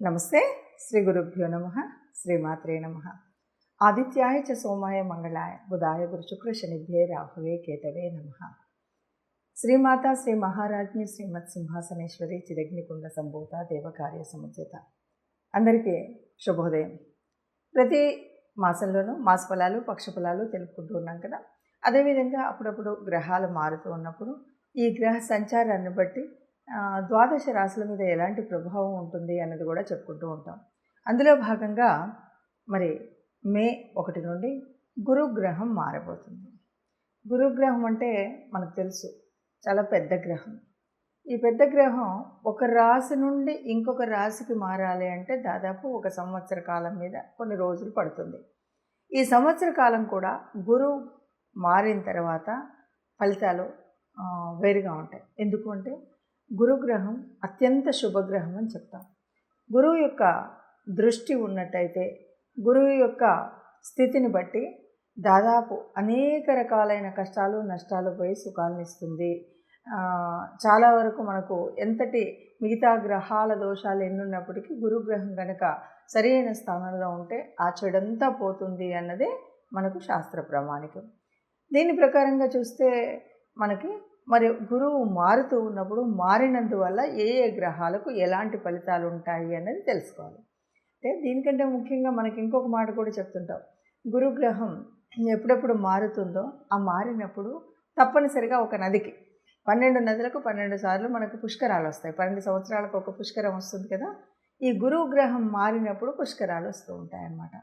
నమస్తే. శ్రీ గురుభ్యో నమ. శ్రీమాత్రే నమ. ఆదిత్యాయ చ సోమాయ మంగళాయ బుధాయ గురు శుక్ర శనిభ్యే రాహువే కేతవే నమ. శ్రీమాత శ్రీ మహారాజ్ఞి శ్రీమత్ సింహాసనేశ్వరి చిదగ్నికుండ సంభూత దేవకార్య సముచిత. అందరికీ శుభోదయం. ప్రతి మాసంలోనూ మాస ఫలాలు పక్ష ఫలాలు తెలుపుకుంటూ ఉన్నాం కదా. అదేవిధంగా అప్పుడప్పుడు గ్రహాలు మారుతూ ఉన్నప్పుడు ఈ గ్రహ సంచారాన్ని బట్టి ద్వాదశ రాశుల మీద ఎలాంటి ప్రభావం ఉంటుంది అన్నది కూడా చెప్పుకుంటూ ఉంటాం. అందులో భాగంగా మరి మే 1 నుండి గురుగ్రహం మారబోతుంది. గురుగ్రహం అంటే మనకు తెలుసు, చాలా పెద్ద గ్రహం. ఈ పెద్ద గ్రహం ఒక రాశి నుండి ఇంకొక రాశికి మారాలి అంటే దాదాపు 1 సంవత్సర కాలం మీద కొన్ని రోజులు పడుతుంది. ఈ సంవత్సర కాలం కూడా గురువు మారిన తర్వాత ఫలితాలు వేరుగా ఉంటాయి. ఎందుకు అంటే గురుగ్రహం అత్యంత శుభగ్రహం అని చెప్తాం. గురువు యొక్క దృష్టి ఉన్నట్టయితే గురువు యొక్క స్థితిని బట్టి దాదాపు అనేక రకాలైన కష్టాలు నష్టాలు పోయి సుఖాలను ఇస్తుంది. చాలా వరకు మనకు ఎంతటి మిగతా గ్రహాల దోషాలు ఎన్నున్నప్పటికీ గురుగ్రహం కనుక సరైన స్థానంలో ఉంటే ఆ చెడంతా పోతుంది అన్నదే మనకు శాస్త్ర ప్రామాణికం. దీని ప్రకారంగా చూస్తే మనకి మరి గురువు మారుతూ ఉన్నప్పుడు మారినందువల్ల ఏ గ్రహాలకు ఎలాంటి ఫలితాలు ఉంటాయి అన్నది తెలుసుకోవాలి. అంటే దీనికంటే ముఖ్యంగా మనకి ఇంకొక మాట కూడా చెప్తుంటాం. గురుగ్రహం ఎప్పుడెప్పుడు మారుతుందో ఆ మారినప్పుడు తప్పనిసరిగా ఒక నదికి 12 నదులకు 12 సార్లు మనకు పుష్కరాలు వస్తాయి. 12 సంవత్సరాలకు ఒక పుష్కరం వస్తుంది కదా. ఈ గురువు గ్రహం మారినప్పుడు పుష్కరాలు వస్తూ ఉంటాయి అన్నమాట.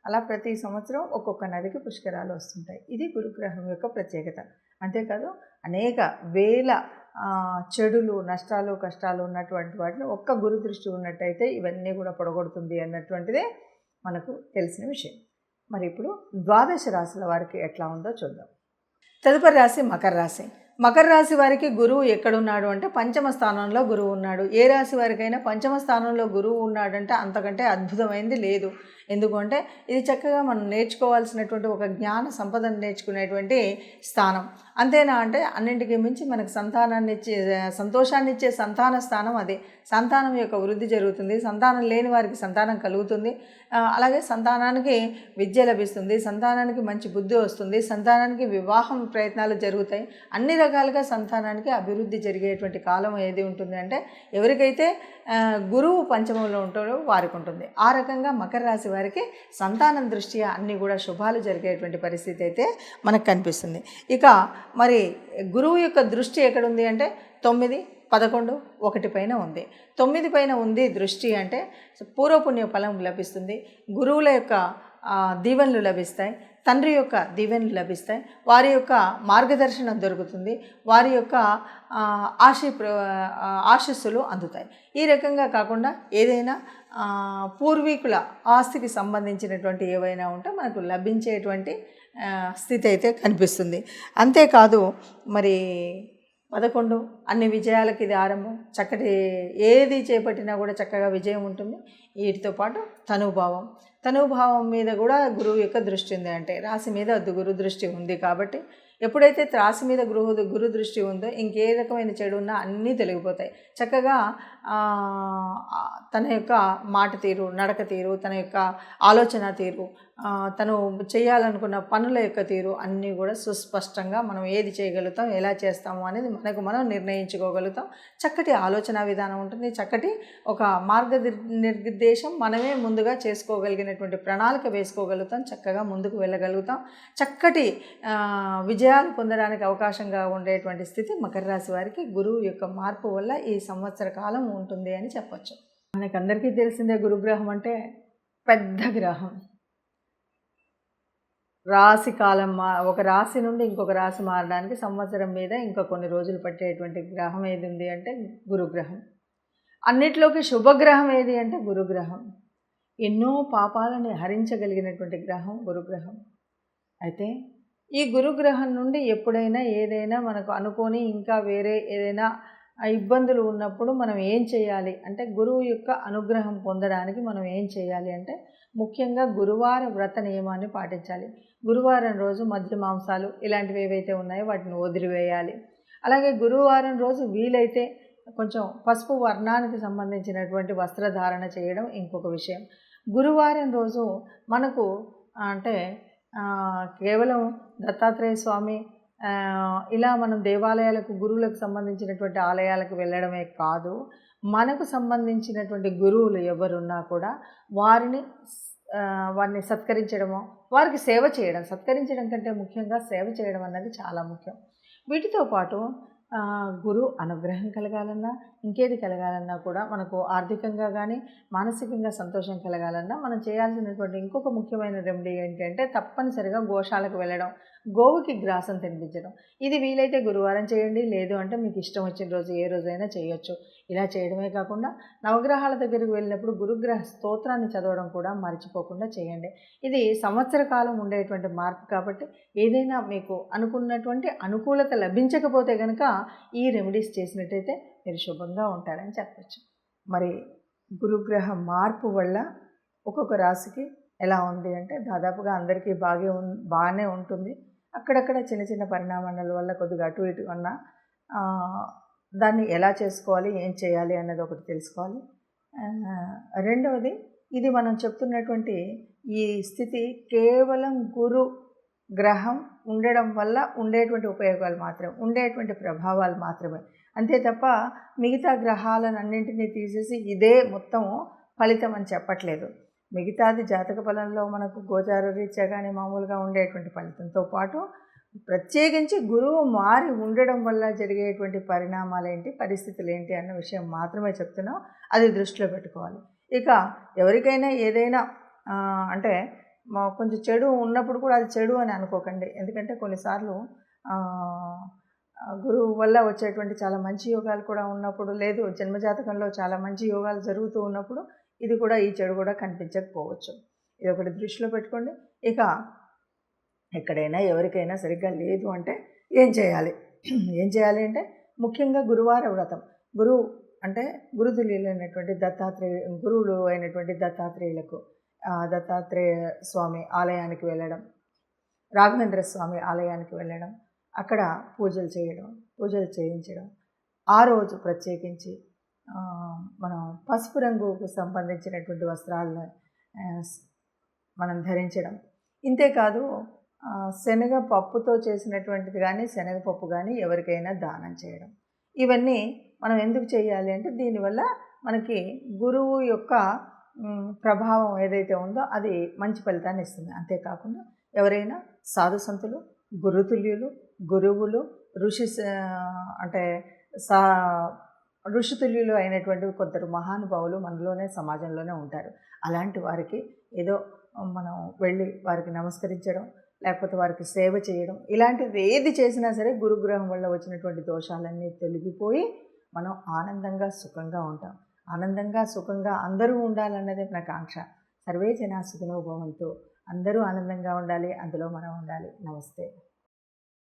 అలా ప్రతి సంవత్సరం ఒక్కొక్క నదికి పుష్కరాలు వస్తుంటాయి. ఇది గురుగ్రహం యొక్క ప్రత్యేకత. అంతేకాదు అనేక వేల చెడులు నష్టాలు కష్టాలు ఉన్నటువంటి వాటిని ఒక్క గురు దృష్టి ఉన్నట్టయితే ఇవన్నీ కూడా పొడగొడుతుంది అన్నటువంటిదే మనకు తెలిసిన విషయం. మరి ఇప్పుడు ద్వాదశ రాశుల వారికి ఎట్లా ఉందో చూద్దాం. తదుపరి రాశి మకర రాశి. మకర రాశి వారికి గురువు ఎక్కడున్నాడు అంటే పంచమ స్థానంలో గురువు ఉన్నాడు. ఏ రాశి వారికైనా పంచమ స్థానంలో గురువు ఉన్నాడంటే అంతకంటే అద్భుతమైంది లేదు. ఎందుకంటే ఇది చక్కగా మనం నేర్చుకోవాల్సినటువంటి ఒక జ్ఞాన సంపదను నేర్చుకునేటువంటి స్థానం. అంతేనా అంటే అన్నింటికీ మించి మనకు సంతోషాన్ని ఇచ్చే సంతాన స్థానం అది. సంతానం యొక్క వృద్ధి జరుగుతుంది. సంతానం లేని వారికి సంతానం కలుగుతుంది. అలాగే సంతానానికి విద్య లభిస్తుంది. సంతానానికి మంచి బుద్ధి వస్తుంది. సంతానానికి వివాహం ప్రయత్నాలు జరుగుతాయి. అన్ని రకాలుగా సంతానానికి అభివృద్ధి జరిగేటువంటి కాలం ఏది ఉంటుంది అంటే ఎవరికైతే గురువు పంచమంలో ఉంటాడో వారికి ఉంటుంది. ఆ రకంగా మకర రాశి వారికి సంతానం దృష్ట్యా అన్నీ కూడా శుభాలు జరిగేటువంటి పరిస్థితి అయితే మనకు కనిపిస్తుంది. ఇక మరి గురువు యొక్క దృష్టి ఎక్కడుంది అంటే 9, 11, 1 పైన ఉంది. 9 పైన ఉంది దృష్టి అంటే పూర్వపుణ్య ఫలం లభిస్తుంది. గురువుల యొక్క దీవెనలు లభిస్తాయి. తండ్రి యొక్క దీవెనలు లభిస్తాయి. వారి యొక్క మార్గదర్శనం దొరుకుతుంది. వారి యొక్క ఆశీస్సులు అందుతాయి. ఈ రకంగా కాకుండా ఏదైనా పూర్వీకుల ఆస్తికి సంబంధించినటువంటి ఏవైనా ఉంటే మనకు లభించేటువంటి స్థితి అయితే కనిపిస్తుంది. అంతేకాదు మరి 11 అన్ని విజయాలకి ఇది ఆరంభం. చక్కటి ఏది చేపట్టినా కూడా చక్కగా విజయం ఉంటుంది. వీటితో పాటు తనుభావం మీద కూడా గురువు యొక్క దృష్టి ఉంది. అంటే రాశి మీద గురు దృష్టి ఉంది కాబట్టి ఎప్పుడైతే రాశి మీద గురు దృష్టి ఉందో ఇంకే రకమైన చెడు ఉన్నా అన్నీ తొలగిపోతాయి. చక్కగా తన యొక్క మాట తీరు, నడక తీరు, తన యొక్క ఆలోచన తీరు, తను చేయాలనుకున్న పనుల యొక్క తీరు అన్నీ కూడా సుస్పష్టంగా మనం ఏది చేయగలుగుతాం, ఎలా చేస్తాము అనేది మనం నిర్ణయించుకోగలుగుతాం. చక్కటి ఆలోచన విధానం ఉంటుంది. చక్కటి ఒక నిర్దేశం మనమే ముందుగా చేసుకోగలిగినటువంటి ప్రణాళిక వేసుకోగలుగుతాం. చక్కగా ముందుకు వెళ్ళగలుగుతాం. చక్కటి విజయాలు పొందడానికి అవకాశంగా ఉండేటువంటి స్థితి మకర రాశి వారికి గురువు యొక్క మార్పు వల్ల ఈ సంవత్సర కాలం ఉంటుంది అని చెప్పచ్చు. మనకందరికీ తెలిసిందే గురుగ్రహం అంటే పెద్ద గ్రహం. రాశి కాలం ఒక రాశి నుండి ఇంకొక రాశి మారడానికి సంవత్సరం మీద ఇంకా కొన్ని రోజులు పట్టేటువంటి గ్రహం ఏది ఉంది అంటే గురుగ్రహం. అన్నిట్లోకి శుభగ్రహం ఏది అంటే గురుగ్రహం. ఎన్నో పాపాలని హరించగలిగినటువంటి గ్రహం గురుగ్రహం. అయితే ఈ గురుగ్రహం నుండి ఎప్పుడైనా ఏదైనా మనకు అనుకోని ఇంకా వేరే ఏదైనా ఇబ్బందులు ఉన్నప్పుడు మనం ఏం చేయాలి అంటే గురువు యొక్క అనుగ్రహం పొందడానికి మనం ఏం చేయాలి అంటే ముఖ్యంగా గురువార వ్రత నియమాన్ని పాటించాలి. గురువారం రోజు మద్య మాంసాలు ఇలాంటివి ఏవైతే ఉన్నాయో వాటిని వదిలివేయాలి. అలాగే గురువారం రోజు వీలైతే కొంచెం పసుపు వర్ణానికి సంబంధించినటువంటి వస్త్రధారణ చేయడం ఇంకొక విషయం. గురువారం రోజు మనకు అంటే కేవలం దత్తాత్రేయ స్వామి ఇలా మనం దేవాలయాలకు గురువులకు సంబంధించినటువంటి ఆలయాలకు వెళ్ళడమే కాదు, మనకు సంబంధించినటువంటి గురువులు ఎవరున్నా కూడా వారిని సత్కరించడము, వారికి సేవ చేయడం, సత్కరించడం కంటే ముఖ్యంగా సేవ చేయడం అన్నది చాలా ముఖ్యం. వీటితో పాటు గురు అనుగ్రహం కలగాలన్నా, ఇంకేది కలగాలన్నా కూడా, మనకు ఆర్థికంగా కానీ మానసికంగా సంతోషం కలగాలన్నా మనం చేయాల్సినటువంటి ఇంకొక ముఖ్యమైన రెమెడీ ఏంటంటే తప్పనిసరిగా గోశాలకు వెళ్ళడం, గోవుకి గ్రాసం తినిపించడం. ఇది వీలైతే గురువారం చేయండి, లేదు అంటే మీకు ఇష్టం వచ్చిన రోజు ఏ రోజైనా చేయొచ్చు. ఇలా చేయడమే కాకుండా నవగ్రహాల దగ్గరికి వెళ్ళినప్పుడు గురుగ్రహ స్తోత్రాన్ని చదవడం కూడా మర్చిపోకుండా చేయండి. ఇది సంవత్సర కాలం ఉండేటువంటి మార్పు కాబట్టి ఏదైనా మీకు అనుకున్నటువంటి అనుకూలత లభించకపోతే కనుక ఈ రెమెడీస్ చేసినట్టయితే మీరు శుభంగా ఉంటారని చెప్పచ్చు. మరి గురుగ్రహ మార్పు వల్ల ఒక్కొక్క రాశికి ఎలా ఉంది అంటే దాదాపుగా అందరికీ బాగానే ఉంటుంది. అక్కడక్కడ చిన్న చిన్న పరిణామాల వల్ల కొద్దిగా అటు ఇటు అన్నా దాన్ని ఎలా చేసుకోవాలి, ఏం చేయాలి అన్నది ఒకటి తెలుసుకోవాలి. రెండవది, ఇది మనం చెప్తున్నటువంటి ఈ స్థితి కేవలం గురు గ్రహం ఉండడం వల్ల ఉండేటువంటి ఉపయోగాలు మాత్రమే, ఉండేటువంటి ప్రభావాలు మాత్రమే, అంతే తప్ప మిగతా గ్రహాలన్నింటినీ తీసేసి ఇదే మొత్తం ఫలితం అని చెప్పట్లేదు. మిగతాది జాతక ఫలంలో మనకు గోచార రీత్యా కానీ మామూలుగా ఉండేటువంటి ఫలితంతో పాటు ప్రత్యేకించి గురువు మారి ఉండడం వల్ల జరిగేటువంటి పరిణామాలు ఏంటి, పరిస్థితులు ఏంటి అన్న విషయం మాత్రమే చెప్తున్నాం. అది దృష్టిలో పెట్టుకోవాలి. ఇక ఎవరికైనా ఏదైనా అంటే కొంచెం చెడు ఉన్నప్పుడు కూడా అది చెడు అని అనుకోకండి. ఎందుకంటే కొన్నిసార్లు గురువు వల్ల వచ్చేటువంటి చాలా మంచి యోగాలు కూడా ఉన్నప్పుడు, లేదు జన్మజాతకంలో చాలా మంచి యోగాలు జరుగుతూ ఉన్నప్పుడు ఇది కూడా, ఈ చెడు కూడా కనిపించకపోవచ్చు. ఇది ఒకటి దృష్టిలో పెట్టుకోండి. ఇక ఎక్కడైనా ఎవరికైనా సరిగ్గా లేదు అంటే ఏం చేయాలి అంటే ముఖ్యంగా గురువార వ్రతం. గురువు అంటే గురుతుల్యులు అయినటువంటి గురువులు అయినటువంటి దత్తాత్రేయులకు దత్తాత్రేయ స్వామి ఆలయానికి వెళ్ళడం, రాఘవేంద్ర స్వామి ఆలయానికి వెళ్ళడం, అక్కడ పూజలు చేయించడం. ఆ రోజు ప్రత్యేకించి మనం పసుపు రంగుకు సంబంధించినటువంటి వస్త్రాలను మనం ధరించడం. ఇంతేకాదు శనగపప్పుతో చేసినటువంటిది కానీ శనగపప్పు కానీ ఎవరికైనా దానం చేయడం. ఇవన్నీ మనం ఎందుకు చేయాలి అంటే దీనివల్ల మనకి గురువు యొక్క ప్రభావం ఏదైతే ఉందో అది మంచి ఫలితాన్ని ఇస్తుంది. అంతేకాకుండా ఎవరైనా సాధు సంతులు, గురుతుల్యులు, గురువులు, ఋషితుల్యులు అయినటువంటి కొందరు మహానుభావులు మనలోనే సమాజంలోనే ఉంటారు. అలాంటి వారికి ఏదో మనం వెళ్ళి వారికి నమస్కరించడం, లేకపోతే వారికి సేవ చేయడం, ఇలాంటిది ఏది చేసినా సరే గురుగ్రహం వల్ల వచ్చినటువంటి దోషాలన్నీ తొలగిపోయి మనం ఆనందంగా సుఖంగా ఉంటాం. ఆనందంగా సుఖంగా అందరూ ఉండాలన్నదే మన కాంక్ష. సర్వే జనా సుఖినో భవంతు. అందరూ ఆనందంగా ఉండాలి, అందులో మనం ఉండాలి. నమస్తే.